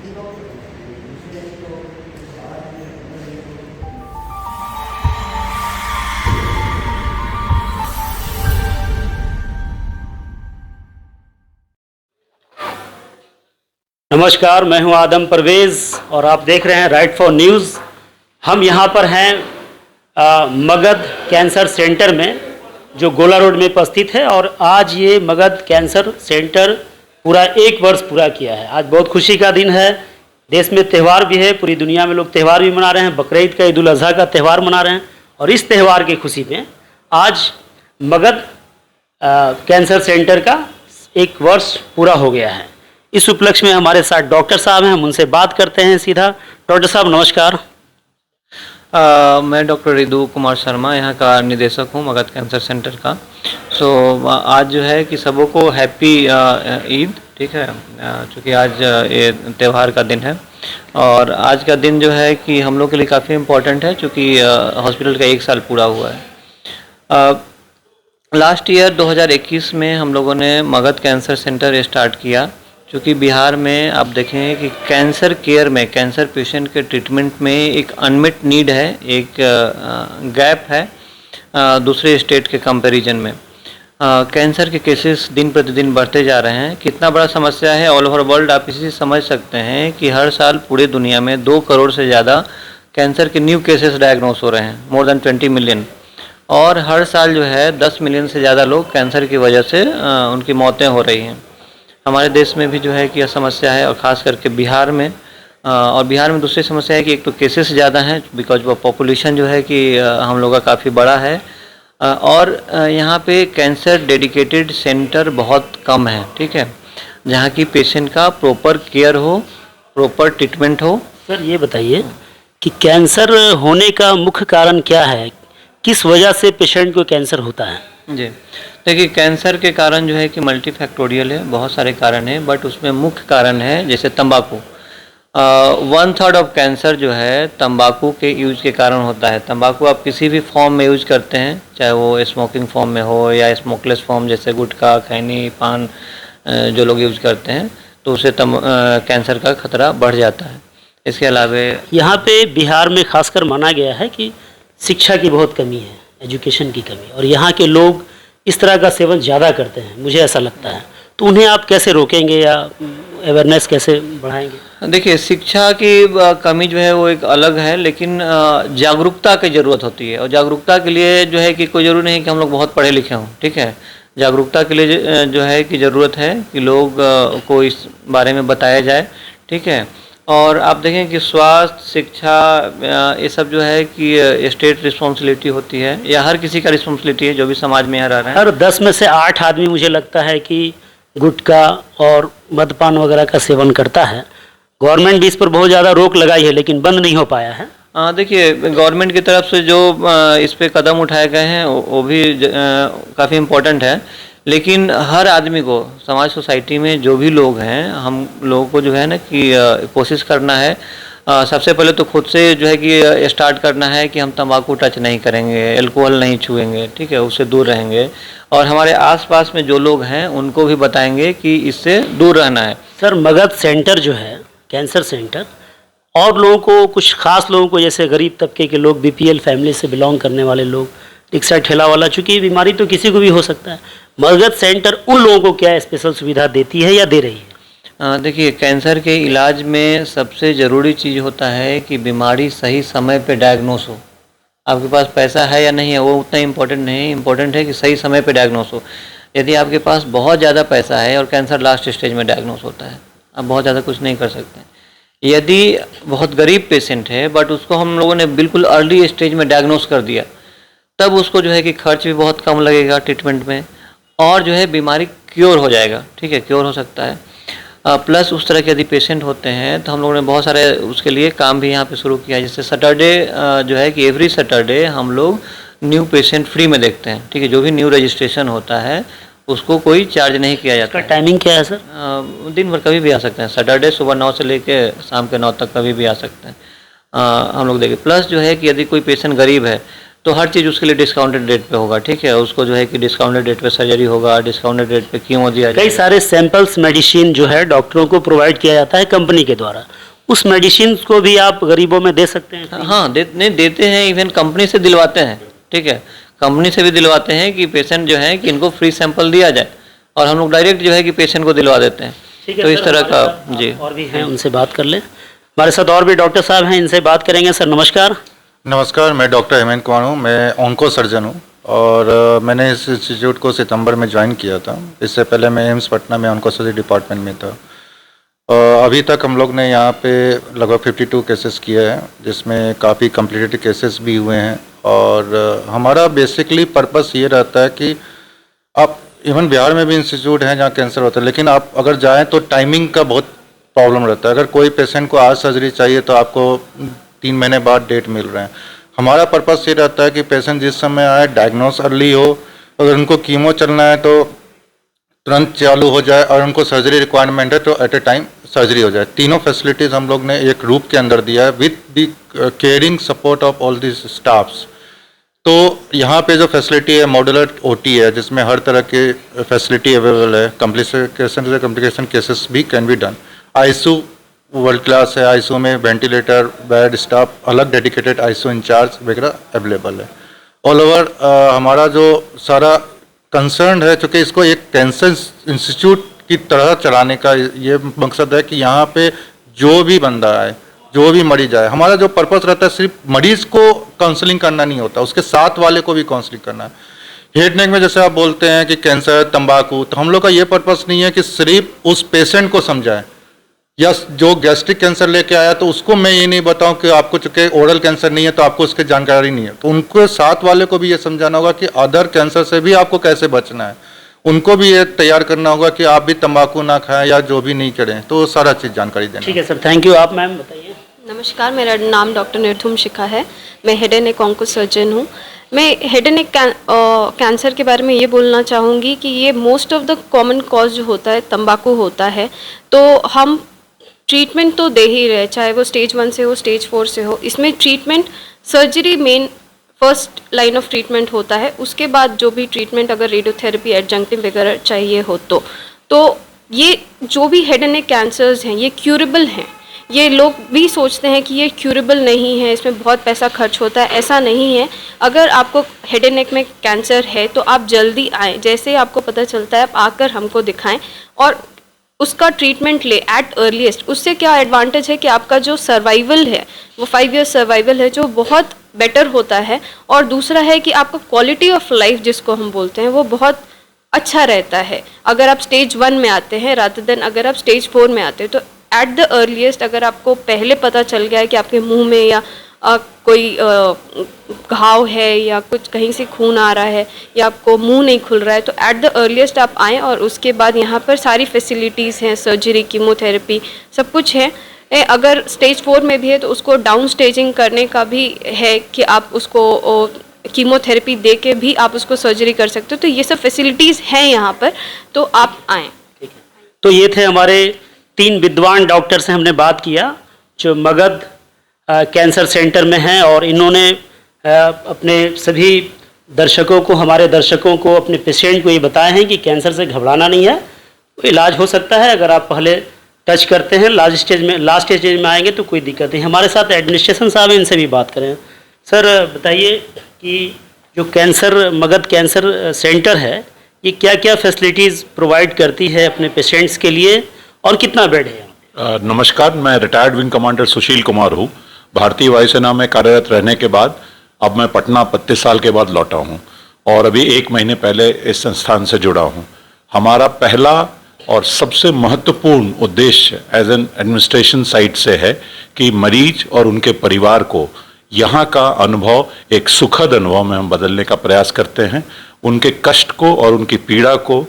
नमस्कार, मैं हूं आदम परवेज़ और आप देख रहे हैं राइट फॉर न्यूज़। हम यहां पर हैं मगध कैंसर सेंटर में, जो गोला रोड में उपस्थित है। और आज ये मगध कैंसर सेंटर पूरा 1 वर्ष पूरा किया है। आज बहुत खुशी का दिन है। देश में त्यौहार भी है, पूरी दुनिया में लोग त्यौहार भी मना रहे हैं। बकरीद का, ईद उल अज़हा का त्यौहार मना रहे हैं। और इस त्यौहार की खुशी में आज मगध कैंसर सेंटर का 1 वर्ष पूरा हो गया है। इस उपलक्ष्य में हमारे साथ डॉक्टर साहब हैं, हम उनसे बात करते हैं सीधा। डॉक्टर साहब नमस्कार। मैं डॉक्टर रिदू कुमार शर्मा यहाँ का निदेशक हूँ मगध कैंसर सेंटर का। आज जो है कि सबों को हैप्पी ईद, ठीक है, चूँकि आज ये त्यौहार का दिन है। और आज का दिन जो है कि हम लोग के लिए काफ़ी इम्पोर्टेंट है, चूँकि हॉस्पिटल का 1 साल पूरा हुआ है। लास्ट ईयर 2021 में हम लोगों ने मगध कैंसर सेंटर स्टार्ट किया, क्योंकि बिहार में आप देखें कि कैंसर केयर में, कैंसर पेशेंट के ट्रीटमेंट में एक अनमेट नीड है, एक गैप है दूसरे स्टेट के कंपैरिजन में। कैंसर के केसेस दिन प्रतिदिन बढ़ते जा रहे हैं। कितना बड़ा समस्या है ऑल ओवर वर्ल्ड, आप इसी से समझ सकते हैं कि हर साल पूरे दुनिया में 2 करोड़ से ज़्यादा कैंसर के न्यू केसेस डायग्नोस हो रहे हैं, मोर देन 20 मिलियन। और हर साल जो है 10 मिलियन से ज़्यादा लोग कैंसर की वजह से उनकी मौतें हो रही हैं। हमारे देश में भी जो है कि यह समस्या है, और ख़ास करके बिहार में। और बिहार में दूसरी समस्या है कि एक तो केसेस ज़्यादा हैं, बिकॉज वो पॉपुलेशन जो है कि हम लोग का काफ़ी बड़ा है। और यहाँ पे कैंसर डेडिकेटेड सेंटर बहुत कम है, ठीक है, जहाँ की पेशेंट का प्रॉपर केयर हो, प्रॉपर ट्रीटमेंट हो। सर ये बताइए कि कैंसर होने का मुख्य कारण क्या है, किस वजह से पेशेंट को कैंसर होता है? जी, देखिए कैंसर के कारण जो है कि मल्टीफैक्टोरियल है, बहुत सारे कारण हैं, बट उसमें मुख्य कारण है जैसे तंबाकू। 1/3 ऑफ कैंसर जो है तंबाकू के यूज के कारण होता है। तंबाकू आप किसी भी फॉर्म में यूज करते हैं, चाहे वो स्मोकिंग फॉर्म में हो या स्मोकलेस फॉर्म, जैसे गुटखा, खैनी, पान जो लोग यूज करते हैं, तो उससे कैंसर का खतरा बढ़ जाता है। इसके अलावा यहाँ पे बिहार में खासकर माना गया है कि शिक्षा की बहुत कमी है, एजुकेशन की कमी, और यहाँ के लोग इस तरह का सेवन ज़्यादा करते हैं, मुझे ऐसा लगता है। तो उन्हें आप कैसे रोकेंगे या अवेयरनेस कैसे बढ़ाएंगे? देखिए, शिक्षा की कमी जो है वो एक अलग है, लेकिन जागरूकता की ज़रूरत होती है। और जागरूकता के लिए जो है कि कोई ज़रूरी नहीं कि हम लोग बहुत पढ़े लिखे हों, ठीक है। जागरूकता के लिए जो है कि ज़रूरत है कि लोग को इस बारे में बताया जाए, ठीक है। और आप देखें कि स्वास्थ्य, शिक्षा, ये सब जो है कि स्टेट रिस्पॉन्सिबिलिटी होती है, या हर किसी का रिस्पॉन्सिबिलिटी है जो भी समाज में यहाँ रह रहे हैं। हर 10 में से 8 आदमी मुझे लगता है कि गुटखा और मद्यपान वगैरह का सेवन करता है। गवर्नमेंट भी इस पर बहुत ज़्यादा रोक लगाई है, लेकिन बंद नहीं हो पाया है। देखिए, गवर्नमेंट की तरफ से जो इस पे कदम उठाए गए हैं वो भी काफ़ी इम्पोर्टेंट है, लेकिन हर आदमी को, समाज सोसाइटी में जो भी लोग हैं, हम लोगों को जो है ना कि कोशिश करना है। सबसे पहले तो खुद से जो है कि स्टार्ट करना है कि हम तंबाकू टच नहीं करेंगे, अल्कोहल नहीं छुएंगे, ठीक है, उससे दूर रहेंगे। और हमारे आसपास में जो लोग हैं उनको भी बताएंगे कि इससे दूर रहना है। सर मगध सेंटर जो है कैंसर सेंटर, और लोगों को, कुछ खास लोगों को, जैसे गरीब तबके के लोग, बीपीएल फैमिली से बिलोंग करने वाले लोग, रिक्शा ठेला वाला, चूँकि बीमारी तो किसी को भी हो सकता है, मगध सेंटर उन लोगों को क्या स्पेशल सुविधा देती है या दे रही है? देखिए, कैंसर के इलाज में सबसे ज़रूरी चीज़ होता है कि बीमारी सही समय पे डायग्नोस हो। आपके पास पैसा है या नहीं है वो उतना इम्पोर्टेंट नहीं, इम्पोर्टेंट है कि सही समय पे डायग्नोस हो। यदि आपके पास बहुत ज़्यादा पैसा है और कैंसर लास्ट स्टेज में डायग्नोस होता है, आप बहुत ज़्यादा कुछ नहीं कर सकते। यदि बहुत गरीब पेशेंट है बट उसको हम लोगों ने बिल्कुल अर्ली स्टेज में डायग्नोस कर दिया, तब उसको जो है कि खर्च भी बहुत कम लगेगा ट्रीटमेंट में, और जो है बीमारी क्योर हो जाएगा, ठीक है, क्योर हो सकता है। प्लस उस तरह के यदि पेशेंट होते हैं तो हम लोगों ने बहुत सारे उसके लिए काम भी यहाँ पे शुरू किया है। जैसे सैटरडे जो है कि एवरी सैटरडे हम लोग न्यू पेशेंट फ्री में देखते हैं, ठीक है। जो भी न्यू रजिस्ट्रेशन होता है उसको कोई चार्ज नहीं किया जाता। इसका टाइमिंग क्या है सर? दिन भर कभी भी आ सकते हैं, सैटरडे सुबह 9 से लेके शाम के 9 तक कभी भी आ सकते हैं। हम लोग देखें। प्लस जो है कि यदि कोई पेशेंट गरीब है तो हर चीज़ उसके लिए डिस्काउंटेड रेट पे होगा, ठीक है। उसको जो है कि डिस्काउंटेड रेट पे सर्जरी होगा, डिस्काउंटेड रेट पे कीमो दिया कई जाएगा। सारे सैंपल्स मेडिसिन जो है डॉक्टरों को प्रोवाइड किया जाता है कंपनी के द्वारा, उस मेडिसिन को भी आप गरीबों में दे सकते हैं? हाँ, नहीं देते हैं, इवन कंपनी से दिलवाते हैं, ठीक है। कंपनी से भी दिलवाते हैं कि पेशेंट जो है कि इनको फ्री सैंपल दिया जाए, और हम लोग डायरेक्ट जो है कि पेशेंट को दिलवा देते हैं। ठीक है तो इस सर, तरह हमारे का साथ जी और भी हैं, उनसे बात कर ले। हमारे साथ और भी डॉक्टर साहब हैं, इनसे बात करेंगे। सर नमस्कार। नमस्कार, मैं डॉक्टर हेमंत कुमार हूँ। मैं ऑन्को सर्जन हूँ और मैंने इस इंस्टीट्यूट को सितंबर में ज्वाइन किया था। इससे पहले मैं एम्स पटना में ऑन्को सर्जरी डिपार्टमेंट में था। अभी तक हम लोग ने यहाँ पे लगभग 52 केसेस किए हैं, जिसमें काफ़ी कॉम्प्लिकेटेड केसेस भी हुए हैं। और हमारा बेसिकली पर्पस ये रहता है कि आप इवन बिहार में भी इंस्टीट्यूट हैं जहाँ कैंसर होता है, लेकिन आप अगर जाएँ तो टाइमिंग का बहुत प्रॉब्लम रहता है। अगर कोई पेशेंट को आज सर्जरी चाहिए तो आपको 3 महीने बाद डेट मिल रहे हैं। हमारा पर्पस ये रहता है कि पेशेंट जिस समय आए डायग्नोस अर्ली हो, अगर उनको कीमो चलना है तो तुरंत चालू हो जाए, और उनको सर्जरी रिक्वायरमेंट है तो एट ए टाइम सर्जरी हो जाए। तीनों फैसिलिटीज़ हम लोग ने एक रूप के अंदर दिया है with the caring support of all this staffs. तो यहाँ पे जो फैसिलिटी है मॉड्यूलर ओटी है, जिसमें हर तरह की फैसिलिटी अवेलेबल है। कॉम्प्लिकेशन केसेस भी can be done. ICU world class है, आईसीयू में वेंटिलेटर, बेड, स्टाफ, अलग डेडिकेटेड आईसीयू इंचार्ज वगैरह अवेलेबल है। ऑल ओवर हमारा जो सारा कंसर्न है, चूँकि इसको एक कैंसर इंस्टीट्यूट की तरह चलाने का ये मकसद है कि यहाँ पे जो भी बंदा आए, जो भी मरीज आए, हमारा जो पर्पस रहता है सिर्फ मरीज को काउंसलिंग करना नहीं होता, उसके साथ वाले को भी काउंसलिंग करना है। हेड नेक में जैसे आप बोलते हैं कि कैंसर, तंबाकू, तो हम लोग का ये पर्पस नहीं है कि सिर्फ उस पेशेंट को समझाएं, या जो गैस्ट्रिक कैंसर लेके आया तो उसको मैं ये नहीं बताऊं कि आपको चूंकि ओरल कैंसर नहीं है तो आपको उसकी जानकारी नहीं है। तो उनको साथ वाले को भी ये समझाना होगा कि अदर कैंसर से भी आपको कैसे बचना है। उनको भी ये तैयार करना होगा कि आप भी तंबाकू ना खाएं या जो भी नहीं करें, तो सारा चीज़ जानकारी देना। ठीक है सर, थैंक यू। आप मैम बताइए। नमस्कार, मेरा नाम डॉक्टर निर्धुम शिखा है। मैं head and neck onco surgeon हूँ। मैं हेड एंड नेक कैंसर के बारे में ये बोलना चाहूँगी कि ये most of the common cause जो होता है तंबाकू होता है। तो हम ट्रीटमेंट तो दे ही रहे, चाहे वो स्टेज 1 से हो, स्टेज 4 से हो। इसमें treatment surgery main first line of treatment होता है। उसके बाद जो भी ट्रीटमेंट अगर रेडियोथेरेपी एडजंक्टिव वगैरह चाहिए हो तो ये जो भी हेड एंड नेक कैंसर्स हैं ये क्यूरेबल हैं। ये लोग भी सोचते हैं कि ये क्यूरेबल नहीं है, इसमें बहुत पैसा खर्च होता है। ऐसा नहीं है। अगर आपको हेड एंड नेक में कैंसर है तो आप जल्दी आएँ, जैसे ही आपको पता चलता है आप आकर हमको दिखाएं और उसका ट्रीटमेंट ले एट अर्लीस्ट। उससे क्या एडवांटेज है कि आपका जो सर्वाइवल है वो 5 ईयर सर्वाइवल है, जो बहुत बेटर होता है। और दूसरा है कि आपका क्वालिटी ऑफ लाइफ जिसको हम बोलते हैं वो बहुत अच्छा रहता है अगर आप स्टेज 1 में आते हैं रादर देन अगर आप स्टेज 4 में आते हैं। तो एट द अर्लीस्ट अगर आपको पहले पता चल गया है कि आपके मुंह में या कोई घाव है या कुछ कहीं से खून आ रहा है या आपको मुंह नहीं खुल रहा है, तो एट द अर्लीस्ट आप आएँ। और उसके बाद यहाँ पर सारी फैसिलिटीज़ हैं, सर्जरी, कीमोथेरेपी, सब कुछ है। अगर स्टेज 4 में भी है तो उसको डाउन स्टेजिंग करने का भी है कि आप उसको कीमोथेरेपी दे के भी आप उसको सर्जरी कर सकते हो। तो ये सब फैसिलिटीज़ हैं यहाँ पर, तो आप आएँ। ठीक है, तो ये थे हमारे 3 विद्वान डॉक्टर से हमने बात किया जो मगध कैंसर सेंटर में हैं, और इन्होंने अपने सभी दर्शकों को, हमारे दर्शकों को, अपने पेशेंट को ये बताया है कि कैंसर से घबराना नहीं है, तो इलाज हो सकता है। अगर आप पहले टच करते हैं, लास्ट स्टेज में आएंगे तो कोई दिक्कत नहीं। हमारे साथ एडमिनिस्ट्रेशन साहब हैं, इनसे भी बात करें। सर बताइए कि जो मगध कैंसर सेंटर है ये क्या क्या फैसिलिटीज़ प्रोवाइड करती है अपने पेशेंट्स के लिए और कितना बेड है? नमस्कार, मैं retired wing commander Sushil Kumar हूँ। भारतीय वायुसेना में कार्यरत रहने के बाद अब मैं पटना 32 साल के बाद लौटा हूँ और अभी 1 महीने पहले इस संस्थान से जुड़ा हूँ। हमारा पहला और सबसे महत्वपूर्ण उद्देश्य एज एन एडमिनिस्ट्रेशन साइड से है कि मरीज और उनके परिवार को यहाँ का अनुभव एक सुखद अनुभव में हम बदलने का प्रयास करते हैं। उनके कष्ट को और उनकी पीड़ा को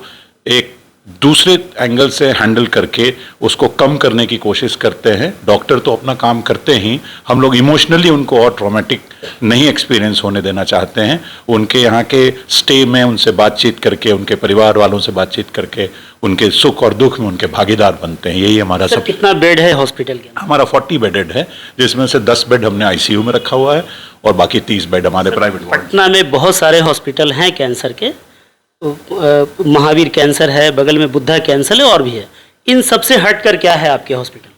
एक दूसरे एंगल से हैंडल करके उसको कम करने की कोशिश करते हैं। डॉक्टर तो अपना काम करते ही, हम लोग इमोशनली उनको और ट्रॉमेटिक नहीं एक्सपीरियंस होने देना चाहते हैं। उनके यहाँ के स्टे में उनसे बातचीत करके, उनके परिवार वालों से बातचीत करके उनके सुख और दुख में उनके भागीदार बनते हैं। यही हमारा सर सब। कितना बेड है हॉस्पिटल के अंदर? हमारा 40 बेडेड है, जिसमें से 10 बेड हमने आईसीयू में रखा हुआ है और बाकी 30 बेड हमारे प्राइवेट वार्ड। पटना में बहुत सारे हॉस्पिटल हैं कैंसर के, महावीर कैंसर है, बगल में बुद्धा कैंसर है और भी है। इन सबसे हटकर क्या है आपके हॉस्पिटल में?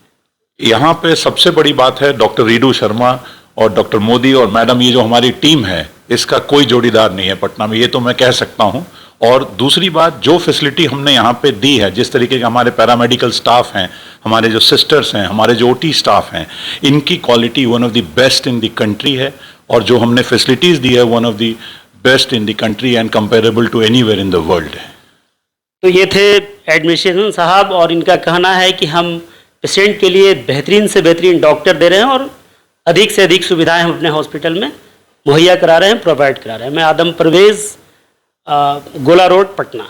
यहाँ पे सबसे बड़ी बात है डॉक्टर रीडू शर्मा और डॉक्टर मोदी और मैडम, ये जो हमारी टीम है इसका कोई जोड़ीदार नहीं है पटना में, ये तो मैं कह सकता हूँ। और दूसरी बात, जो फैसिलिटी हमने यहाँ पे दी है, जिस तरीके के हमारे पैरामेडिकल स्टाफ हैं, हमारे जो सिस्टर्स हैं, हमारे जो ओटी स्टाफ हैं, इनकी quality one of the best in the country है। और जो हमने फैसिलिटीज़ दी है one of the best in the country and comparable to anywhere in the world है। तो ये थे एडमिनिस्ट्रेशन साहब और इनका कहना है कि हम पेशेंट के लिए बेहतरीन से बेहतरीन डॉक्टर दे रहे हैं और अधिक से अधिक सुविधाएं हम अपने हॉस्पिटल में मुहैया करा रहे हैं, प्रोवाइड करा रहे हैं। मैं आदम परवेज़, गोला रोड, पटना।